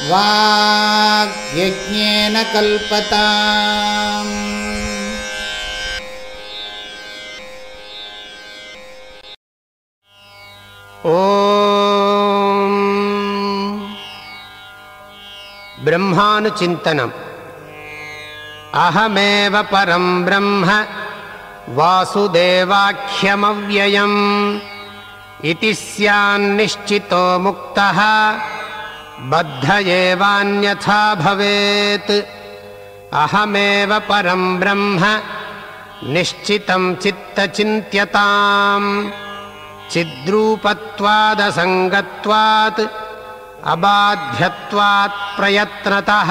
वाग्यज्ञेन कल्पताम्। ओम ब्रह्मानुचिन्तनम्। अहमेव परं ब्रह्म वासुदेवाख्यमव्ययम् इति स्यान्निश्चितो मुक्तः बद्ध एवान्यथा भवेत्। अहमेव परं ब्रह्म निश्चितं चित्तचिन्त्यताम्। चिद्रूपत्वादसङ्गत्वात् अबाध्यत्वात् प्रयत्नतः।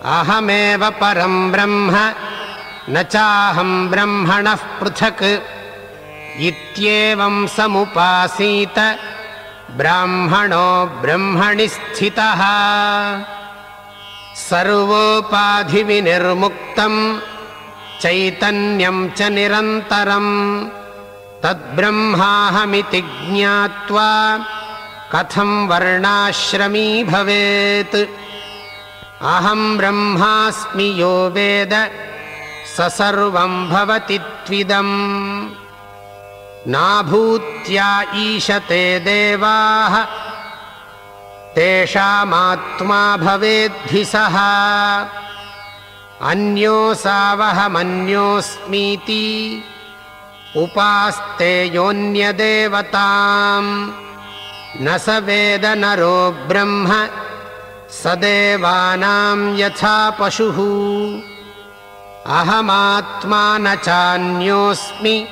अहमेव परं ब्रह्म न चाहं ब्रह्मणः पृथक् इत्येवं समुपासीत ब्राह्मणो ब्रह्मणि स्थितः। सर्वोपाधिविनिर्मुक्तं चैतन्यं च निरन्तरम् तद्ब्रह्माहमिति ज्ञात्वा कथं वर्णाश्रमी भवेत्। अहं ब्रह्मास्मि यो वेद स सर्वं भवति त्विदम्। नाभूत्या ईशते देवाः तेषामात्मा भवेद्धि सः। अन्योसावहमन्योऽस्मीति उपास्ते योऽन्यदेवताम्। न स वेद नरो ब्रह्म स देवानां यथा पशुः। अहमात्मा न चान्योऽस्मि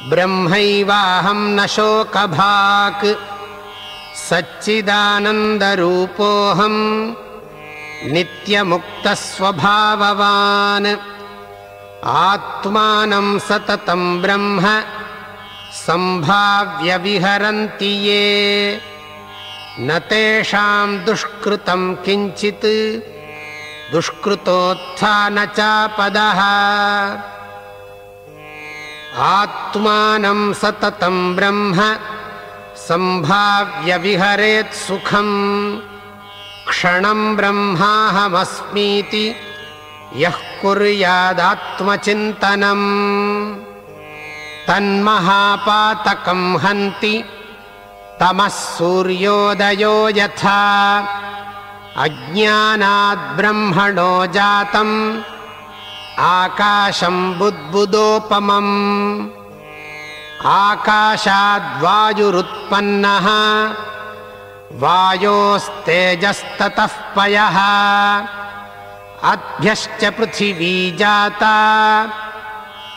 ब्रह्मैवाहं न शोकभाक्। सच्चिदानन्दरूपोऽहं नित्यमुक्तस्वभाववान्। आत्मानं सततं ब्रह्म सम्भाव्य विहरन्ति ये। न तेषां दुष्कृतं किञ्चित् दुष्कृतोत्थान चापदः। आत्मानं सततं ब्रह्म सम्भाव्य विहरेत् सुखम्। क्षणं ब्रह्माहमस्मीति यः कुर्यादात्मचिन्तनम् तन्महापातकं हन्ति तमः सूर्योदयो यथा। अज्ञानाद् ब्रह्मणो जातम् आकाशं बुद्बुदोपमम्। आकाशाद्वायुरुत्पन्नः वायोस्तेजस्ततः पयः। अद्भ्यश्च पृथिवी जाता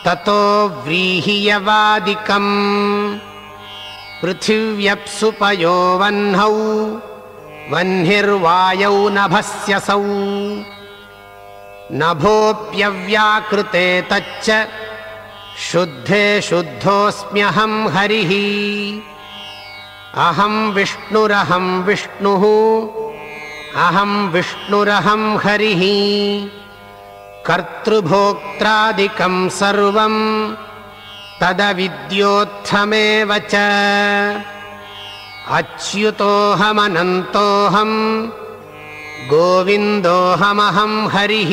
ततो व्रीहियवादिकम्। पृथिव्यप्सु पयो वह्नौ वह्निर्वायौ नभस्यसौ। नभोऽप्यव्याकृते तच्च शुद्धे शुद्धोऽस्म्यहं हरिः। अहं विष्णुरहं विष्णुः अहं विष्णुरहं हरिः। कर्तृभोक्त्रादिकं सर्वं तदविद्योत्थमेव च। अच्युतोऽहमनन्तोऽहं गोविन्दोऽहमहं हरिः।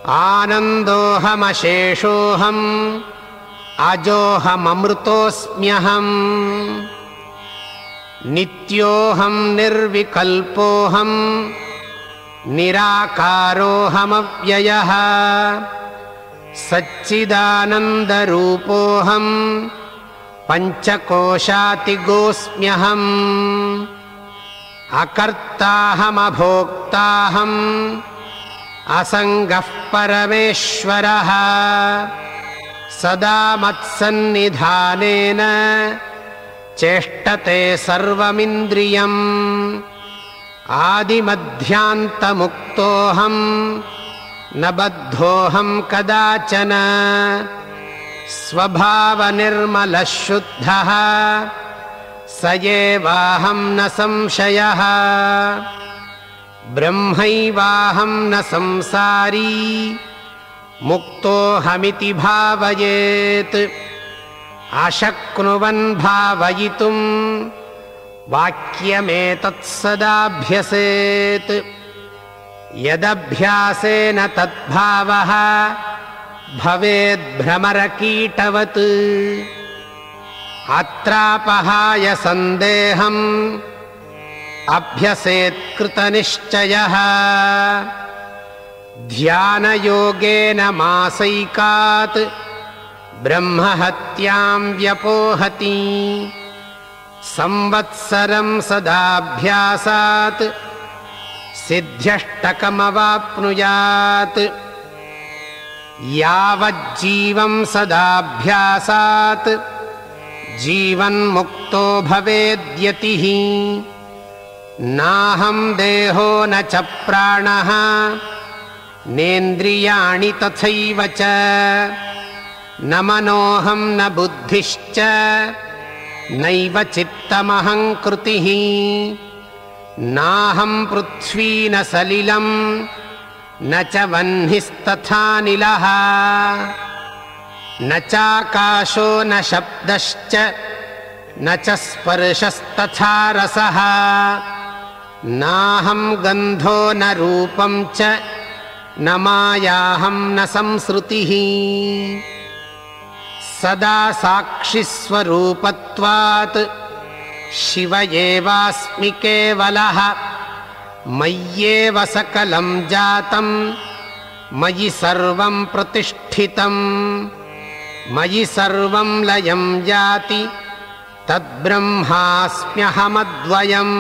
आनन्दोऽहमशेषोऽहम् अजोऽहममृतोऽस्म्यहम्। नित्योऽहं निर्विकल्पोऽहं निराकारोऽहमव्ययः। सच्चिदानन्दरूपोऽहं पञ्चकोशातिगोऽस्म्यहम्। अकर्ताहमभोक्ताहम् असङ्गः परमेश्वरः। सदा मत्सन्निधानेन चेष्टते सर्वमिन्द्रियम्। आदिमध्यान्तमुक्तोऽहं न बद्धोऽहं कदाचन। स्वभावनिर्मलः शुद्धः स एवाहं न संशयः। ब्रह्मैवाहं न संसारी मुक्तोऽहमिति भावयेत्। अशक्नुवन् भावयितुं वाक्यमेतत्सदाभ्यसेत् यदभ्यासेन तद्भावः भवेद्भ्रमरकीटवत् अत्रापहाय सन्देहम् अभ्यसेत् कृतनिश्चयः ध्यानयोगेन मासैकात् ब्रह्महत्यां व्यपोहति संवत्सरं सदाभ्यासात् सिद्ध्यष्टकमवाप्नुयात् यावज्जीवं सदाभ्यासात् जीवन्मुक्तो भवेद्यतिः नाहं देहो न च प्राणः नेन्द्रियाणि तथैव च न मनोऽहं न बुद्धिश्च नैव चित्तमहङ्कृतिः नाहं पृथ्वी न सलिलं न च वह्निस्तथानिलः न चाकाशो न शब्दश्च न च स्पर्शस्तथा रसः नाहं गन्धो न रूपं च न मायाहं न संसृतिः सदा साक्षिस्वरूपत्वात् शिव एवास्मि केवलः मय्येव सकलं जातं मयि सर्वं प्रतिष्ठितं मयि सर्वं लयं याति तद्ब्रह्मास्म्यहमद्वयम्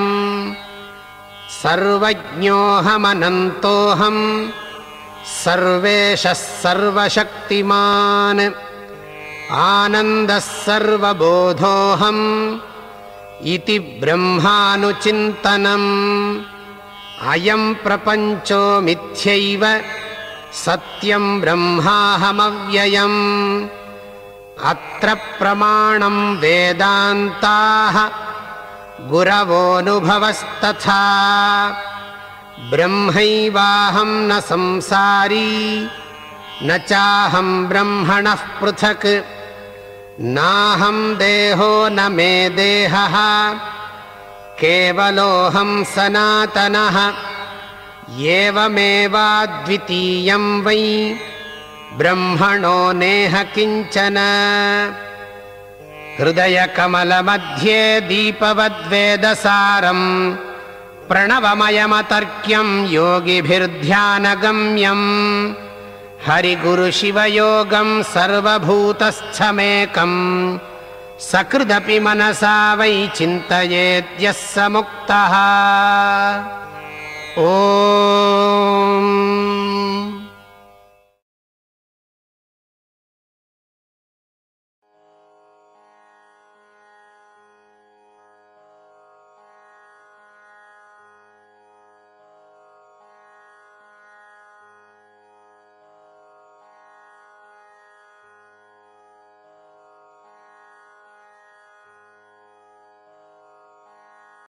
सर्वज्ञोऽहमनन्तोऽहं सर्वेशः सर्वशक्तिमान् आनन्दः सर्वबोधोऽहम् इति ब्रह्मानुचिन्तनम् अयं प्रपञ्चो मिथ्यैव सत्यं ब्रह्माहमव्ययम् अत्र प्रमाणं वेदान्ताः गुरवोऽनुभवस्तथा ब्रह्मैवाहं न संसारी न चाहं ब्रह्मणः पृथक् नाहं देहो न मे देहः केवलोऽहं सनातनः एवमेवाद्वितीयं वै ब्रह्मणो नेह किञ्चन हृदयकमलमध्ये दीपवद्वेदसारं प्रणवमयमतर्क्यं योगिभिर्ध्यानगम्यं हरिगुरुशिवयोगं सर्वभूतस्थमेकं सकृदपि मनसा वै चिन्तयेद्यः स मुक्तः। ॐ